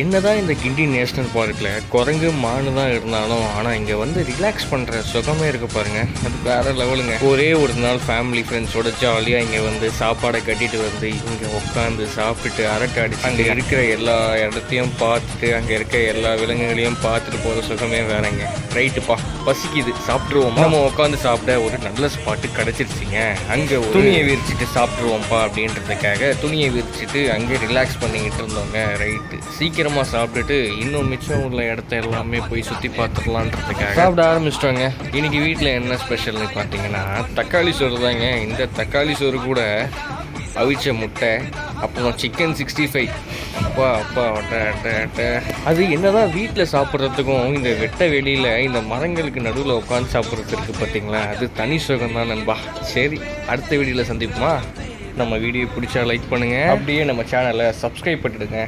என்னதான் இந்த கிண்டி நேஷ்னல் பார்க்கில் குரங்கு மானு தான் இருந்தாலும் ஆனால் இங்கே வந்து ரிலாக்ஸ் பண்ணுற சுகமே இருக்கு பாருங்க, அது வேற லெவலுங்க. ஒரே ஒரு நாள் ஃபேமிலி ஃப்ரெண்ட்ஸோட ஜாலியாக இங்கே வந்து சாப்பாடை கட்டிட்டு வந்து இங்கே உட்காந்து சாப்பிட்டுட்டு அரட்டை அடிச்சு அங்கே இருக்கிற எல்லா இடத்தையும் பார்த்துட்டு அங்கே இருக்க எல்லா விலங்குகளையும் பார்த்துட்டு போகிற சுகமே வேறங்க. ரைட்டுப்பா, பசிக்குது, சாப்பிட்ருவோமா? நம்ம உட்காந்து சாப்பிட ஒரு நல்ல ஸ்பாட்டு கிடச்சிருச்சிங்க. அங்கே துணியை விரிச்சிட்டு சாப்பிட்ருவோம்ப்பா அப்படின்றதுக்காக துணியை விரிச்சிட்டு அங்கே ரிலாக்ஸ் பண்ணிக்கிட்டு இருந்தோங்க. ரைட்டு, சீக்கிரமாக சாப்பிட்டுட்டு இன்னும் மிச்சம் உள்ள இடத்த எல்லாமே போய் சுற்றி பார்த்துடலான்றதுக்காக சாப்பிட ஆரம்பிச்சிட்டோங்க. இன்னைக்கு வீட்டில் என்ன ஸ்பெஷல்னு பார்த்தீங்கன்னா தக்காளி சோறு தாங்க. இந்த தக்காளி சோறு கூட அவிச்ச முட்டை, அப்புறம் சிக்கன் 65. அப்பா அப்பா அட்ட அட்ட அட்ட. அது என்னதான் வீட்டில் சாப்பிட்றதுக்கும் இந்த வெட்ட வெளியில் இந்த மரங்களுக்கு நடுவில் உட்காந்து சாப்பிட்றதுக்கு பார்த்தீங்களா, அது தனி சுகம் தான் நண்பா. சரி, அடுத்த வீடியோவில் சந்திப்போமா? நம்ம வீடியோ பிடிச்சா லைக் பண்ணுங்கள், அப்படியே நம்ம சேனலை சப்ஸ்கிரைப் பண்ணிடுங்க.